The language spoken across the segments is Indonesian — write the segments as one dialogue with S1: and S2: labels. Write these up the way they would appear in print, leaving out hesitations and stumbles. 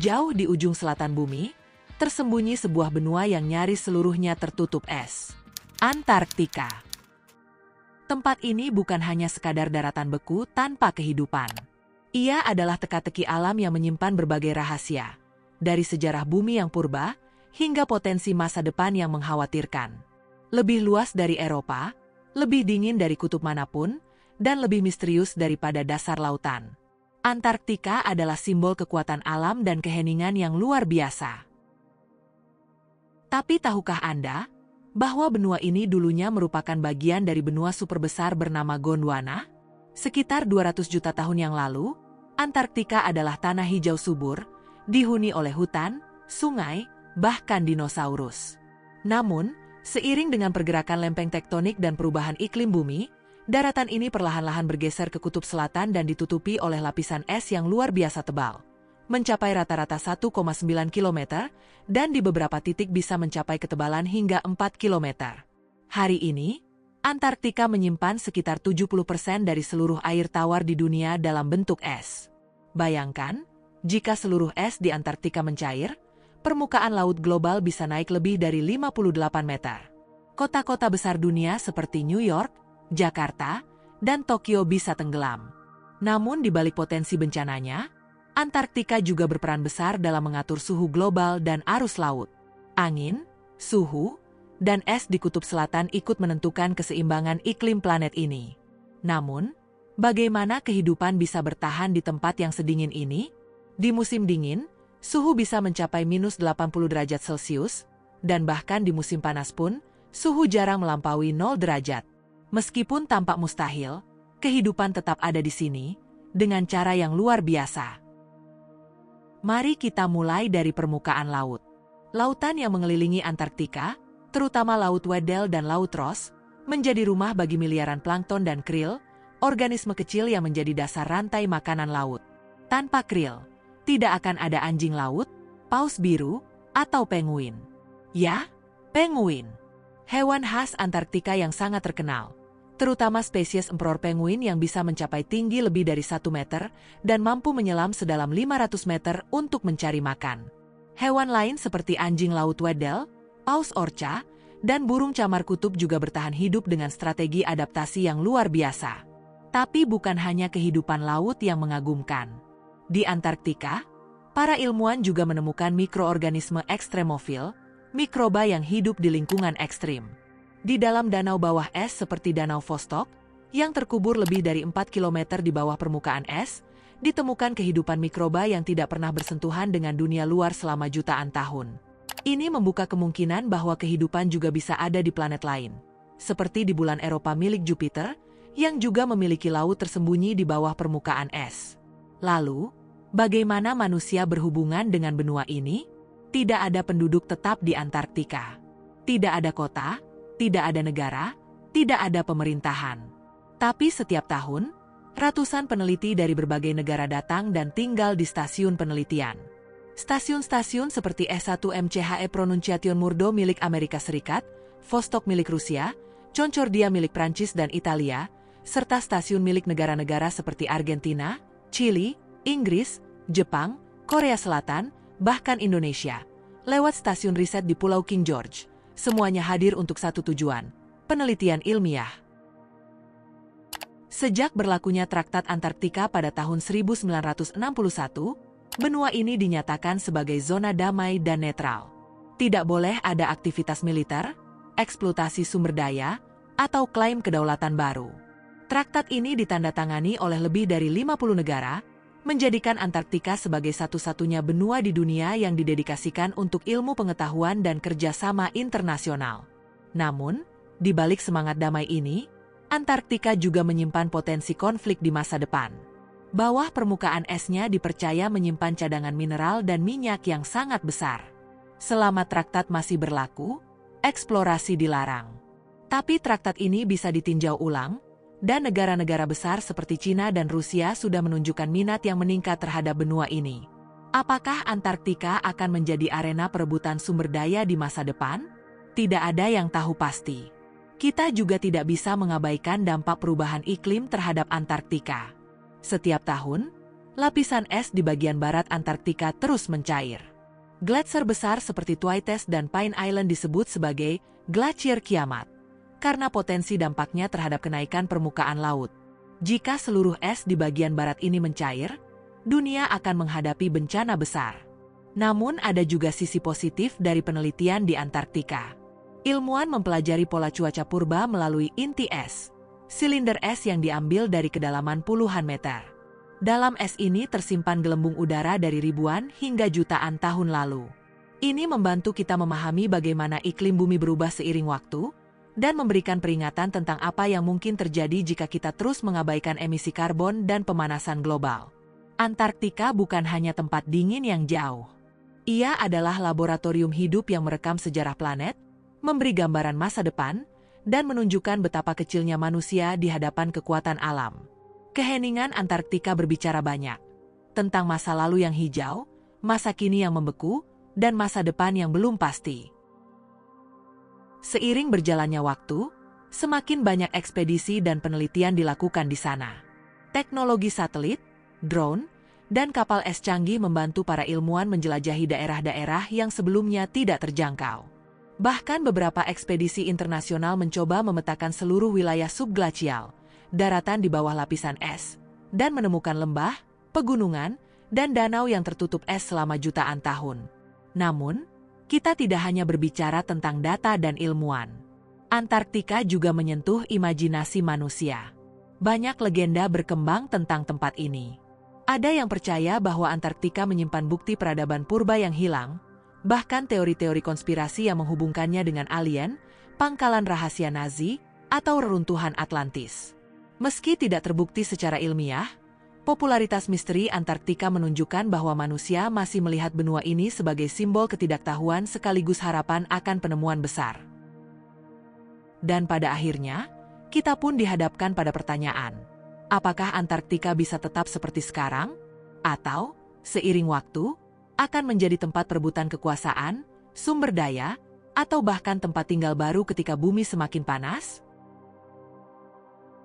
S1: Jauh di ujung selatan bumi, tersembunyi sebuah benua yang nyaris seluruhnya tertutup es. Antarktika. Tempat ini bukan hanya sekadar daratan beku tanpa kehidupan. Ia adalah teka-teki alam yang menyimpan berbagai rahasia, dari sejarah bumi yang purba hingga potensi masa depan yang mengkhawatirkan. Lebih luas dari Eropa, lebih dingin dari kutub manapun, dan lebih misterius daripada dasar lautan. Antarktika adalah simbol kekuatan alam dan keheningan yang luar biasa. Tapi tahukah Anda bahwa benua ini dulunya merupakan bagian dari benua superbesar bernama Gondwana? Sekitar 200 juta tahun yang lalu, Antarktika adalah tanah hijau subur, dihuni oleh hutan, sungai, bahkan dinosaurus. Namun, seiring dengan pergerakan lempeng tektonik dan perubahan iklim bumi, daratan ini perlahan-lahan bergeser ke kutub selatan dan ditutupi oleh lapisan es yang luar biasa tebal, mencapai rata-rata 1,9 km, dan di beberapa titik bisa mencapai ketebalan hingga 4 km. Hari ini, Antarktika menyimpan sekitar 70% dari seluruh air tawar di dunia dalam bentuk es. Bayangkan, jika seluruh es di Antarktika mencair, permukaan laut global bisa naik lebih dari 58 meter. Kota-kota besar dunia seperti New York, Jakarta, dan Tokyo bisa tenggelam. Namun di balik potensi bencananya, Antarktika juga berperan besar dalam mengatur suhu global dan arus laut. Angin, suhu, dan es di kutub selatan ikut menentukan keseimbangan iklim planet ini. Namun, bagaimana kehidupan bisa bertahan di tempat yang sedingin ini? Di musim dingin, suhu bisa mencapai minus 80 derajat Celcius, dan bahkan di musim panas pun, suhu jarang melampaui 0 derajat. Meskipun tampak mustahil, kehidupan tetap ada di sini, dengan cara yang luar biasa. Mari kita mulai dari permukaan laut. Lautan yang mengelilingi Antarktika, terutama Laut Weddell dan Laut Ross, menjadi rumah bagi miliaran plankton dan krill, organisme kecil yang menjadi dasar rantai makanan laut. Tanpa krill, tidak akan ada anjing laut, paus biru, atau penguin. Ya, penguin. Hewan khas Antarktika yang sangat terkenal, terutama spesies emperor penguin yang bisa mencapai tinggi lebih dari 1 meter dan mampu menyelam sedalam 500 meter untuk mencari makan. Hewan lain seperti anjing laut Weddell, paus orca, dan burung camar kutub juga bertahan hidup dengan strategi adaptasi yang luar biasa. Tapi bukan hanya kehidupan laut yang mengagumkan. Di Antarktika, para ilmuwan juga menemukan mikroorganisme ekstremofil, mikroba yang hidup di lingkungan ekstrim. Di dalam danau bawah es seperti Danau Vostok, yang terkubur lebih dari 4 km di bawah permukaan es, ditemukan kehidupan mikroba yang tidak pernah bersentuhan dengan dunia luar selama jutaan tahun. Ini membuka kemungkinan bahwa kehidupan juga bisa ada di planet lain, seperti di bulan Eropa milik Jupiter, yang juga memiliki laut tersembunyi di bawah permukaan es. Lalu, bagaimana manusia berhubungan dengan benua ini? Tidak ada penduduk tetap di Antarktika. Tidak ada kota, tidak ada negara, tidak ada pemerintahan. Tapi setiap tahun, ratusan peneliti dari berbagai negara datang dan tinggal di stasiun penelitian. Stasiun-stasiun seperti S1 MCHE Pronunciation Murdo milik Amerika Serikat, Vostok milik Rusia, Concordia milik Prancis dan Italia, serta stasiun milik negara-negara seperti Argentina, Chili, Inggris, Jepang, Korea Selatan, bahkan Indonesia, lewat stasiun riset di Pulau King George. Semuanya hadir untuk satu tujuan, penelitian ilmiah. Sejak berlakunya Traktat Antarktika pada tahun 1961, benua ini dinyatakan sebagai zona damai dan netral. Tidak boleh ada aktivitas militer, eksploitasi sumber daya, atau klaim kedaulatan baru. Traktat ini ditandatangani oleh lebih dari 50 negara, menjadikan Antarktika sebagai satu-satunya benua di dunia yang didedikasikan untuk ilmu pengetahuan dan kerjasama internasional. Namun, di balik semangat damai ini, Antarktika juga menyimpan potensi konflik di masa depan. Bawah permukaan esnya dipercaya menyimpan cadangan mineral dan minyak yang sangat besar. Selama traktat masih berlaku, eksplorasi dilarang. Tapi traktat ini bisa ditinjau ulang, dan negara-negara besar seperti Cina dan Rusia sudah menunjukkan minat yang meningkat terhadap benua ini. Apakah Antarktika akan menjadi arena perebutan sumber daya di masa depan? Tidak ada yang tahu pasti. Kita juga tidak bisa mengabaikan dampak perubahan iklim terhadap Antarktika. Setiap tahun, lapisan es di bagian barat Antartika terus mencair. Gletser besar seperti Thwaites dan Pine Island disebut sebagai glasier kiamat, karena potensi dampaknya terhadap kenaikan permukaan laut. Jika seluruh es di bagian barat ini mencair, dunia akan menghadapi bencana besar. Namun ada juga sisi positif dari penelitian di Antartika. Ilmuwan mempelajari pola cuaca purba melalui inti es, silinder es yang diambil dari kedalaman puluhan meter. Dalam es ini tersimpan gelembung udara dari ribuan hingga jutaan tahun lalu. Ini membantu kita memahami bagaimana iklim bumi berubah seiring waktu, dan memberikan peringatan tentang apa yang mungkin terjadi jika kita terus mengabaikan emisi karbon dan pemanasan global. Antartika bukan hanya tempat dingin yang jauh. Ia adalah laboratorium hidup yang merekam sejarah planet, memberi gambaran masa depan, dan menunjukkan betapa kecilnya manusia di hadapan kekuatan alam. Keheningan Antartika berbicara banyak tentang masa lalu yang hijau, masa kini yang membeku, dan masa depan yang belum pasti. Seiring berjalannya waktu, semakin banyak ekspedisi dan penelitian dilakukan di sana. Teknologi satelit, drone, dan kapal es canggih membantu para ilmuwan menjelajahi daerah-daerah yang sebelumnya tidak terjangkau. Bahkan beberapa ekspedisi internasional mencoba memetakan seluruh wilayah subglasial, daratan di bawah lapisan es, dan menemukan lembah, pegunungan, dan danau yang tertutup es selama jutaan tahun. Namun, kita tidak hanya berbicara tentang data dan ilmuwan. Antartika juga menyentuh imajinasi manusia. Banyak legenda berkembang tentang tempat ini. Ada yang percaya bahwa Antartika menyimpan bukti peradaban purba yang hilang, bahkan teori-teori konspirasi yang menghubungkannya dengan alien, pangkalan rahasia Nazi, atau reruntuhan Atlantis. Meski tidak terbukti secara ilmiah, popularitas misteri Antartika menunjukkan bahwa manusia masih melihat benua ini sebagai simbol ketidaktahuan sekaligus harapan akan penemuan besar. Dan pada akhirnya, kita pun dihadapkan pada pertanyaan, apakah Antartika bisa tetap seperti sekarang? Atau, seiring waktu, akan menjadi tempat perebutan kekuasaan, sumber daya, atau bahkan tempat tinggal baru ketika bumi semakin panas?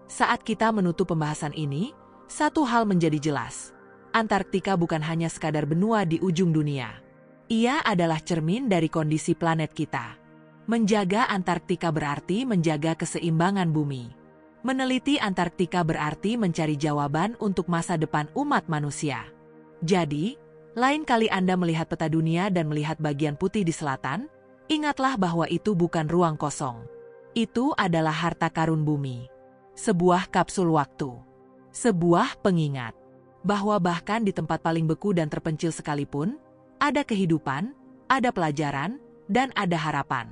S1: Saat kita menutup pembahasan ini, satu hal menjadi jelas. Antartika bukan hanya sekadar benua di ujung dunia. Ia adalah cermin dari kondisi planet kita. Menjaga Antartika berarti menjaga keseimbangan bumi. Meneliti Antartika berarti mencari jawaban untuk masa depan umat manusia. Jadi, lain kali Anda melihat peta dunia dan melihat bagian putih di selatan, ingatlah bahwa itu bukan ruang kosong. Itu adalah harta karun bumi. Sebuah kapsul waktu. Sebuah pengingat bahwa bahkan di tempat paling beku dan terpencil sekalipun, ada kehidupan, ada pelajaran, dan ada harapan.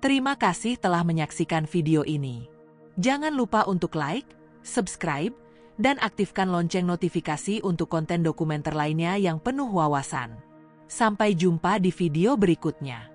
S1: Terima kasih telah menyaksikan video ini. Jangan lupa untuk like, subscribe, dan aktifkan lonceng notifikasi untuk konten dokumenter lainnya yang penuh wawasan. Sampai jumpa di video berikutnya.